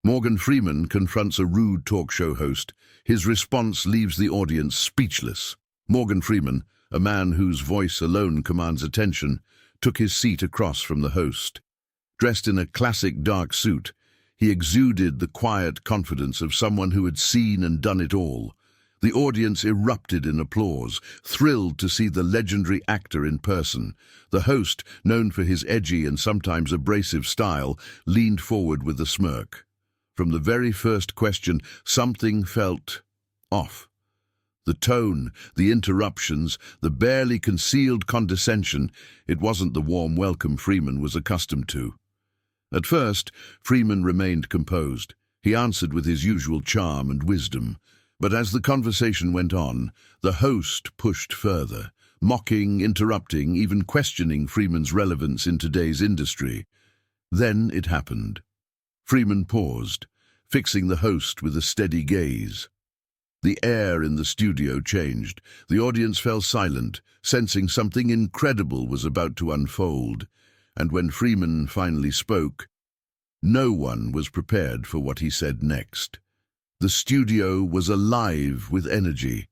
Morgan Freeman confronts a rude talk show host. His response leaves the audience speechless. Morgan Freeman, a man whose voice alone commands attention, took his seat across from the host. Dressed in a classic dark suit, he exuded the quiet confidence of someone who had seen and done it all. The audience erupted in applause, thrilled to see the legendary actor in person. The host, known for his edgy and sometimes abrasive style, leaned forward with a smirk. From the very first question, something felt off. The tone, the interruptions, the barely concealed condescension, it wasn't the warm welcome Freeman was accustomed to. At first, Freeman remained composed. He answered with his usual charm and wisdom. But as the conversation went on, the host pushed further, mocking, interrupting, even questioning Freeman's relevance in today's industry. Then it happened. Freeman paused, fixing the host with a steady gaze. The air in the studio changed. The audience fell silent, sensing something incredible was about to unfold. And when Freeman finally spoke, no one was prepared for what he said next. The studio was alive with energy.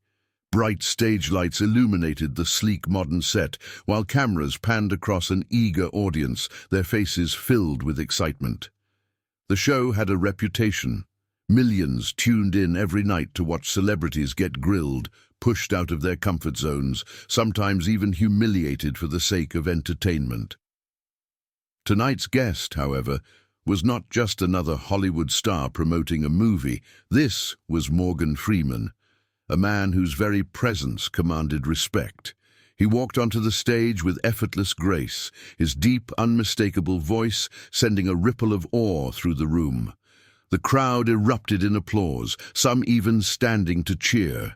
Bright stage lights illuminated the sleek modern set, while cameras panned across an eager audience, their faces filled with excitement. The show had a reputation. Millions tuned in every night to watch celebrities get grilled, pushed out of their comfort zones, sometimes even humiliated for the sake of entertainment. Tonight's guest, however, was not just another Hollywood star promoting a movie. This was Morgan Freeman, a man whose very presence commanded respect. He walked onto the stage with effortless grace, his deep, unmistakable voice sending a ripple of awe through the room. The crowd erupted in applause, some even standing to cheer.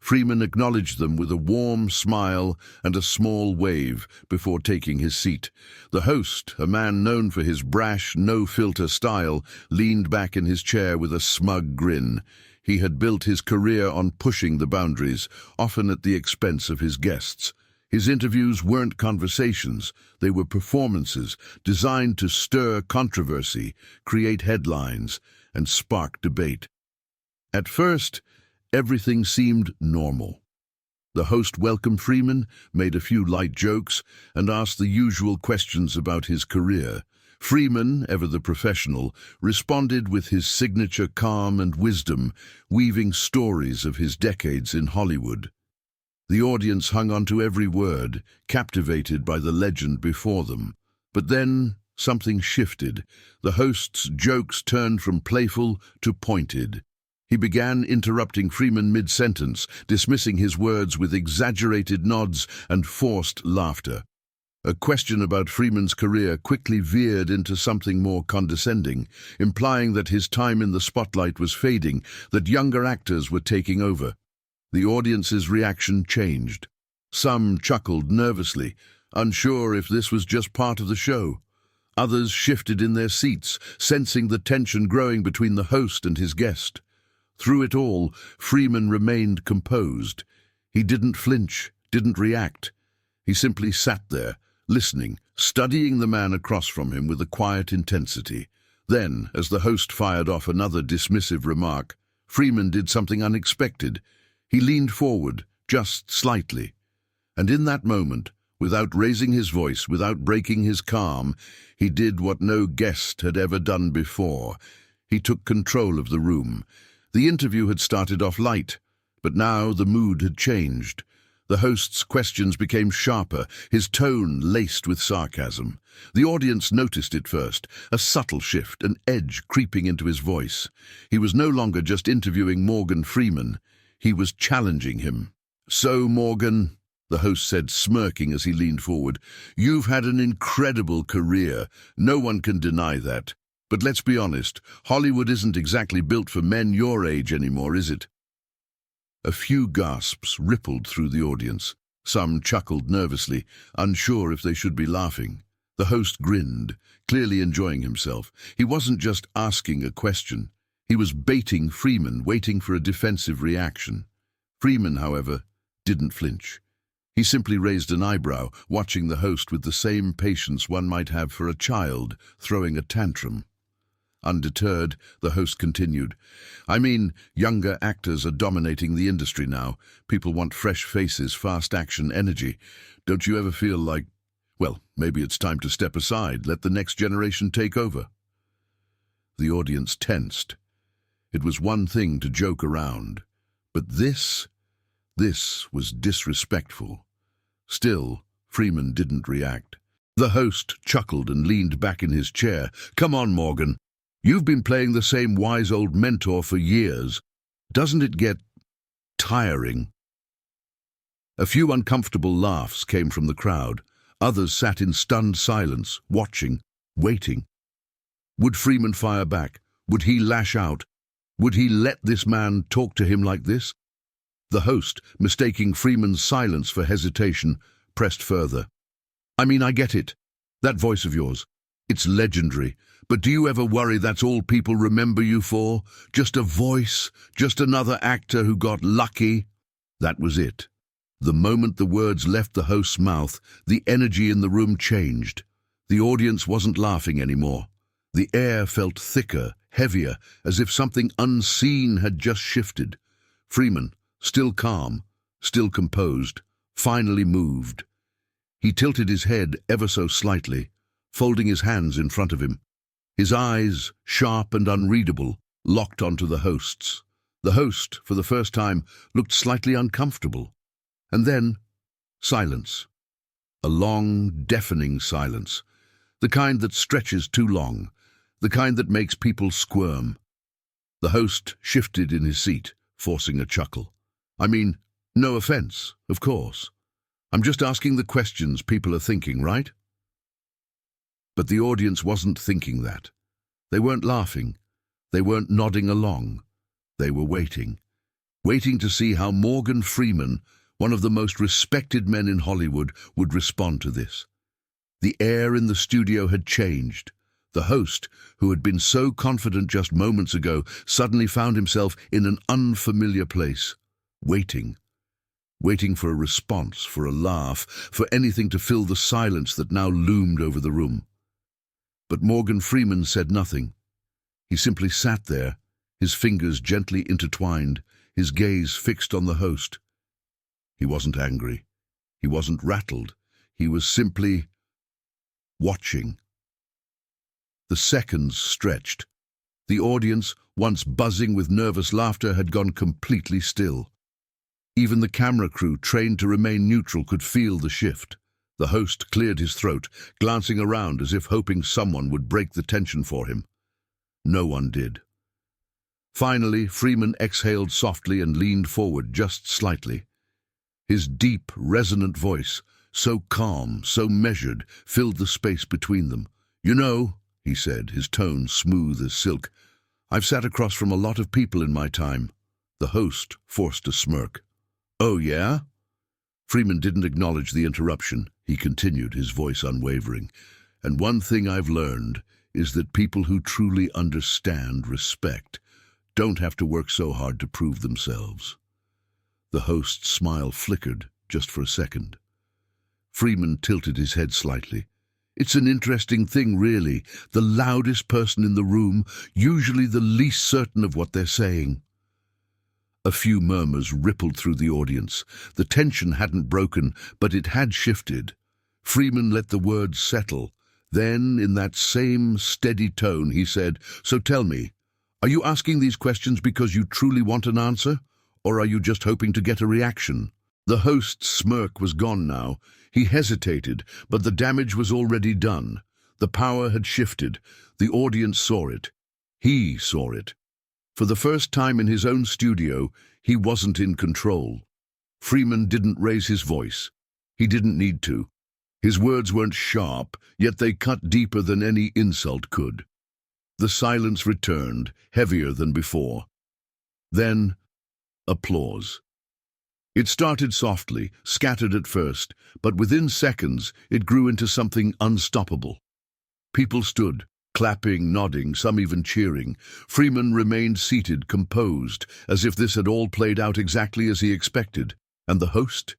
Freeman acknowledged them with a warm smile and a small wave before taking his seat. The host, a man known for his brash, no-filter style, leaned back in his chair with a smug grin. He had built his career on pushing the boundaries, often at the expense of his guests. His interviews weren't conversations, they were performances designed to stir controversy, create headlines, and spark debate. At first, everything seemed normal. The host welcomed Freeman, made a few light jokes, and asked the usual questions about his career. Freeman, ever the professional, responded with his signature calm and wisdom, weaving stories of his decades in Hollywood. The audience hung on to every word, captivated by the legend before them. But then something shifted. The host's jokes turned from playful to pointed. He began interrupting Freeman mid-sentence, dismissing his words with exaggerated nods and forced laughter. A question about Freeman's career quickly veered into something more condescending, implying that his time in the spotlight was fading, that younger actors were taking over. The audience's reaction changed. Some chuckled nervously, unsure if this was just part of the show. Others shifted in their seats, sensing the tension growing between the host and his guest. Through it all, Freeman remained composed. He didn't flinch, didn't react. He simply sat there, listening, studying the man across from him with a quiet intensity. Then, as the host fired off another dismissive remark, Freeman did something unexpected. He leaned forward, just slightly. And in that moment, without raising his voice, without breaking his calm, he did what no guest had ever done before. He took control of the room. The interview had started off light, but now the mood had changed. The host's questions became sharper, his tone laced with sarcasm. The audience noticed it first, a subtle shift, an edge creeping into his voice. He was no longer just interviewing Morgan Freeman. He was challenging him. "So, Morgan," the host said, smirking as he leaned forward, "you've had an incredible career. No one can deny that. But let's be honest, Hollywood isn't exactly built for men your age anymore, is it?" A few gasps rippled through the audience. Some chuckled nervously, unsure if they should be laughing. The host grinned, clearly enjoying himself. He wasn't just asking a question. He was baiting Freeman, waiting for a defensive reaction. Freeman, however, didn't flinch. He simply raised an eyebrow, watching the host with the same patience one might have for a child throwing a tantrum. Undeterred, the host continued. I mean, younger actors are dominating the industry now. People want fresh faces, fast action, energy. Don't you ever feel like, well, maybe it's time to step aside, let the next generation take over? The audience tensed. It was one thing to joke around, but this was disrespectful. Still, Freeman didn't react. The host chuckled and leaned back in his chair. Come on, Morgan. You've been playing the same wise old mentor for years. Doesn't it get tiring? A few uncomfortable laughs came from the crowd. Others sat in stunned silence, watching, waiting. Would Freeman fire back? Would he lash out? Would he let this man talk to him like this? The host, mistaking Freeman's silence for hesitation, pressed further. I mean, I get it. That voice of yours. It's legendary. But do you ever worry that's all people remember you for? Just a voice? Just another actor who got lucky? That was it. The moment the words left the host's mouth, the energy in the room changed. The audience wasn't laughing anymore. The air felt thicker, heavier, as if something unseen had just shifted. Freeman, still calm, still composed, finally moved. He tilted his head ever so slightly, folding his hands in front of him. His eyes, sharp and unreadable, locked onto the host's. The host, for the first time, looked slightly uncomfortable. And then, silence. A long, deafening silence. The kind that stretches too long. The kind that makes people squirm. The host shifted in his seat, forcing a chuckle. I mean, no offense, of course. I'm just asking the questions people are thinking, right? But the audience wasn't thinking that. They weren't laughing. They weren't nodding along. They were waiting. Waiting to see how Morgan Freeman, one of the most respected men in Hollywood, would respond to this. The air in the studio had changed. The host, who had been so confident just moments ago, suddenly found himself in an unfamiliar place, waiting. Waiting for a response, for a laugh, for anything to fill the silence that now loomed over the room. But Morgan Freeman said nothing. He simply sat there, his fingers gently intertwined, his gaze fixed on the host. He wasn't angry. He wasn't rattled. He was simply watching. The seconds stretched. The audience, once buzzing with nervous laughter, had gone completely still. Even the camera crew, trained to remain neutral, could feel the shift. The host cleared his throat, glancing around as if hoping someone would break the tension for him. No one did. Finally, Freeman exhaled softly and leaned forward just slightly. His deep, resonant voice, so calm, so measured, filled the space between them. You know, he said, his tone smooth as silk, I've sat across from a lot of people in my time. The host forced a smirk. Oh, yeah? Freeman didn't acknowledge the interruption. He continued, his voice unwavering. And one thing I've learned is that people who truly understand respect don't have to work so hard to prove themselves. The host's smile flickered just for a second. Freeman tilted his head slightly. It's an interesting thing, really. The loudest person in the room, usually the least certain of what they're saying. A few murmurs rippled through the audience. The tension hadn't broken, but it had shifted. Freeman let the words settle. Then, in that same steady tone, he said, So tell me, are you asking these questions because you truly want an answer? Or are you just hoping to get a reaction? The host's smirk was gone now. He hesitated, but the damage was already done. The power had shifted. The audience saw it. He saw it. For the first time in his own studio, he wasn't in control. Freeman didn't raise his voice. He didn't need to. His words weren't sharp, yet they cut deeper than any insult could. The silence returned, heavier than before. Then, applause. It started softly, scattered at first, but within seconds it grew into something unstoppable. People stood, clapping, nodding, some even cheering. Freeman remained seated, composed, as if this had all played out exactly as he expected. And the host?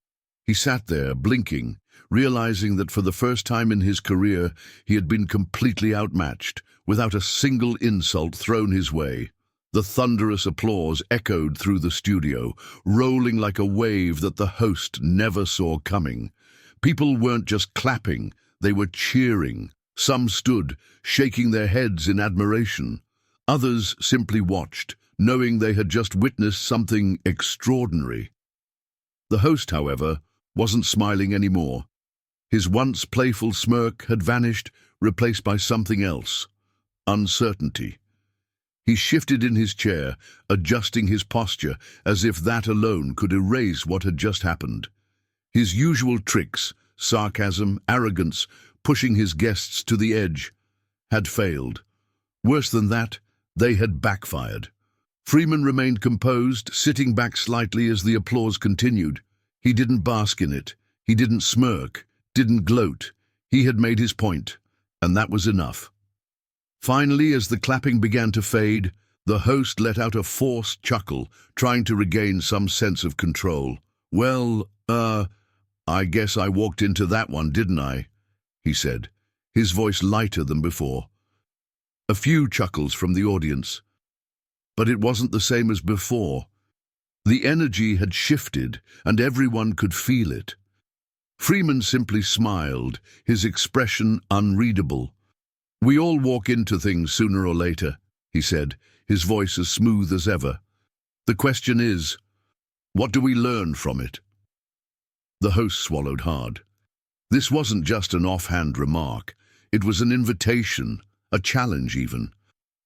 He sat there, blinking, realizing that for the first time in his career he had been completely outmatched, without a single insult thrown his way. The thunderous applause echoed through the studio, rolling like a wave that the host never saw coming. People weren't just clapping, they were cheering. Some stood, shaking their heads in admiration. Others simply watched, knowing they had just witnessed something extraordinary. The host, however, wasn't smiling anymore. His once playful smirk had vanished, replaced by something else: uncertainty. He shifted in his chair, adjusting his posture as if that alone could erase what had just happened. His usual tricks, sarcasm, arrogance, pushing his guests to the edge, had failed. Worse than that, they had backfired. Freeman remained composed, sitting back slightly as the applause continued. He didn't bask in it. He didn't smirk, didn't gloat. He had made his point, and that was enough. Finally, as the clapping began to fade, the host let out a forced chuckle, trying to regain some sense of control. "Well, I guess I walked into that one, didn't I?" he said, his voice lighter than before. A few chuckles from the audience. But it wasn't the same as before. The energy had shifted, and everyone could feel it. Freeman simply smiled, his expression unreadable. "We all walk into things sooner or later," he said, his voice as smooth as ever. "The question is, what do we learn from it?" The host swallowed hard. This wasn't just an offhand remark. It was an invitation, a challenge even.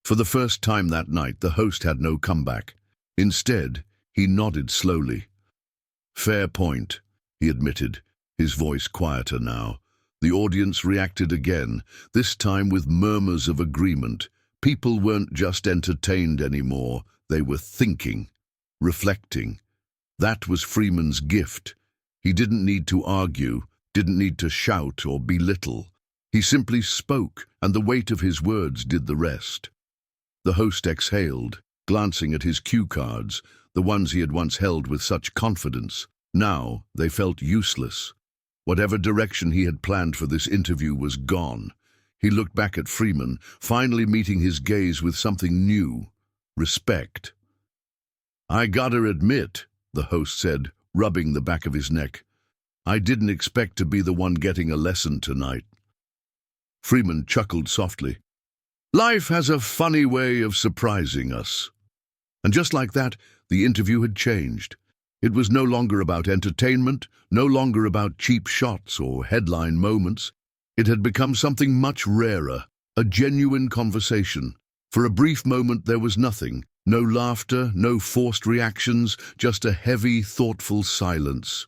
For the first time that night, the host had no comeback. Instead, he nodded slowly. "Fair point," he admitted, his voice quieter now. The audience reacted again, this time with murmurs of agreement. People weren't just entertained anymore, they were thinking, reflecting. That was Freeman's gift. He didn't need to argue, didn't need to shout or belittle. He simply spoke, and the weight of his words did the rest. The host exhaled, glancing at his cue cards, the ones he had once held with such confidence. Now they felt useless. Whatever direction he had planned for this interview was gone. He looked back at Freeman, finally meeting his gaze with something new: respect. "I gotta admit," the host said, rubbing the back of his neck, "I didn't expect to be the one getting a lesson tonight." Freeman chuckled softly. "Life has a funny way of surprising us." And just like that, the interview had changed. It was no longer about entertainment, no longer about cheap shots or headline moments. It had become something much rarer, a genuine conversation. For a brief moment there was nothing, no laughter, no forced reactions, just a heavy, thoughtful silence.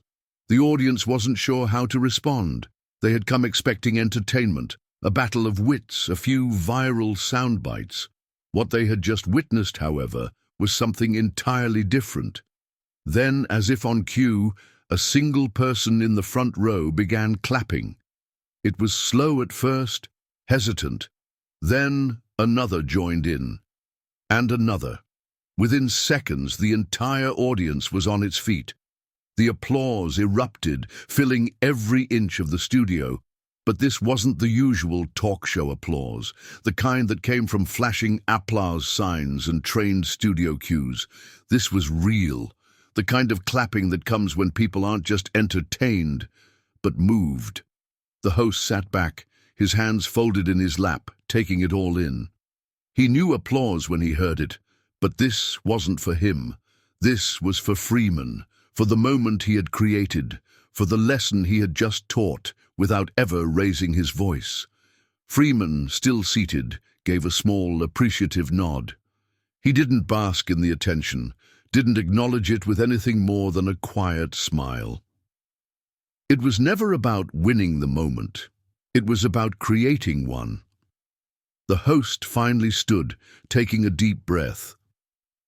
The audience wasn't sure how to respond. They had come expecting entertainment, a battle of wits, a few viral sound bites. What they had just witnessed, however, was something entirely different. Then, as if on cue, a single person in the front row began clapping. It was slow at first, hesitant. Then another joined in, and another. Within seconds, the entire audience was on its feet. The applause erupted, filling every inch of the studio. But this wasn't the usual talk show applause, the kind that came from flashing applause signs and trained studio cues. This was real, the kind of clapping that comes when people aren't just entertained, but moved. The host sat back, his hands folded in his lap, taking it all in. He knew applause when he heard it, but this wasn't for him. This was for Freeman, for the moment he had created, for the lesson he had just taught, without ever raising his voice. Freeman, still seated, gave a small, appreciative nod. He didn't bask in the attention, didn't acknowledge it with anything more than a quiet smile. It was never about winning the moment. It was about creating one. The host finally stood, taking a deep breath.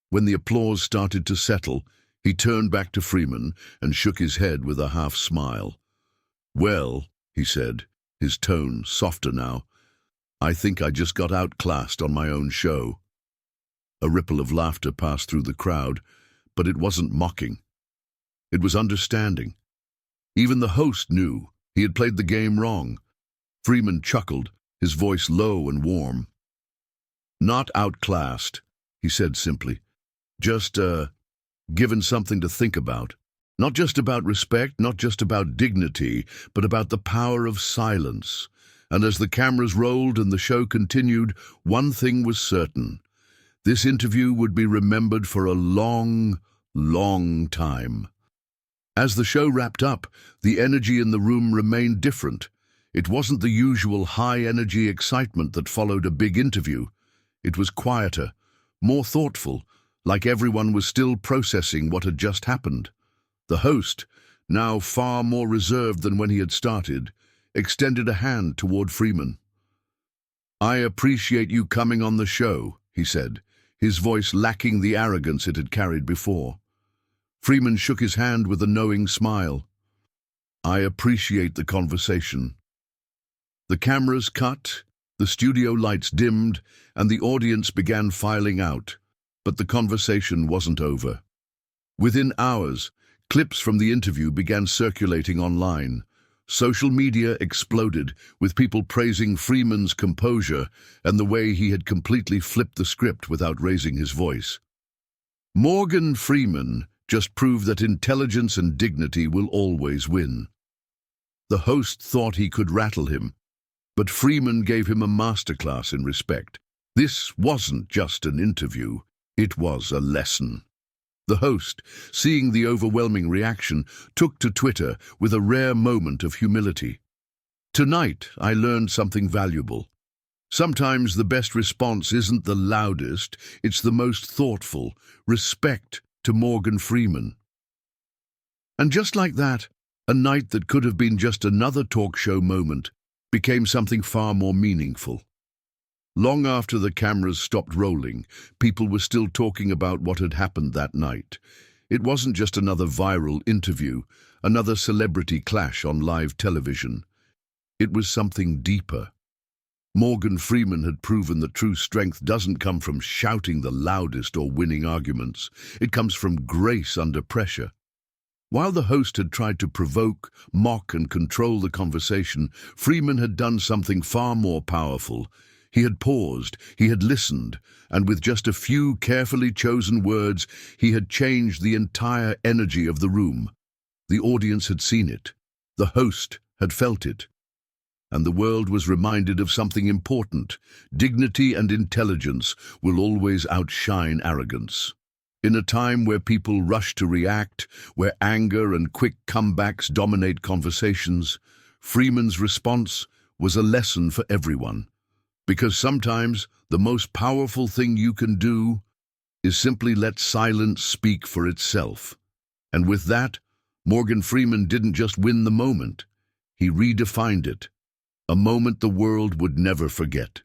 When the applause started to settle, he turned back to Freeman and shook his head with a half-smile. "Well," he said, his tone softer now, "I think I just got outclassed on my own show." A ripple of laughter passed through the crowd, but it wasn't mocking. It was understanding. Even the host knew he had played the game wrong. Freeman chuckled, his voice low and warm. "Not outclassed," he said simply. "Just, given something to think about. Not just about respect, not just about dignity, but about the power of silence." And as the cameras rolled and the show continued, one thing was certain. This interview would be remembered for a long, long time. As the show wrapped up, the energy in the room remained different. It wasn't the usual high-energy excitement that followed a big interview. It was quieter, more thoughtful, like everyone was still processing what had just happened. The host, now far more reserved than when he had started, extended a hand toward Freeman. "I appreciate you coming on the show," he said, his voice lacking the arrogance it had carried before. Freeman shook his hand with a knowing smile. "I appreciate the conversation." The cameras cut, the studio lights dimmed, and the audience began filing out. But the conversation wasn't over. Within hours, clips from the interview began circulating online. Social media exploded, with people praising Freeman's composure and the way he had completely flipped the script without raising his voice. Morgan Freeman just proved that intelligence and dignity will always win. The host thought he could rattle him, but Freeman gave him a masterclass in respect. This wasn't just an interview, it was a lesson. The host, seeing the overwhelming reaction, took to Twitter with a rare moment of humility. "Tonight, I learned something valuable. Sometimes the best response isn't the loudest, it's the most thoughtful. Respect to Morgan Freeman." And just like that, a night that could have been just another talk show moment became something far more meaningful. Long after the cameras stopped rolling, people were still talking about what had happened that night. It wasn't just another viral interview, another celebrity clash on live television. It was something deeper. Morgan Freeman had proven that true strength doesn't come from shouting the loudest or winning arguments. It comes from grace under pressure. While the host had tried to provoke, mock, and control the conversation, Freeman had done something far more powerful. He had paused, he had listened, and with just a few carefully chosen words, he had changed the entire energy of the room. The audience had seen it. The host had felt it. And the world was reminded of something important. Dignity and intelligence will always outshine arrogance. In a time where people rush to react, where anger and quick comebacks dominate conversations, Freeman's response was a lesson for everyone. Because sometimes the most powerful thing you can do is simply let silence speak for itself. And with that, Morgan Freeman didn't just win the moment, he redefined it, a moment the world would never forget.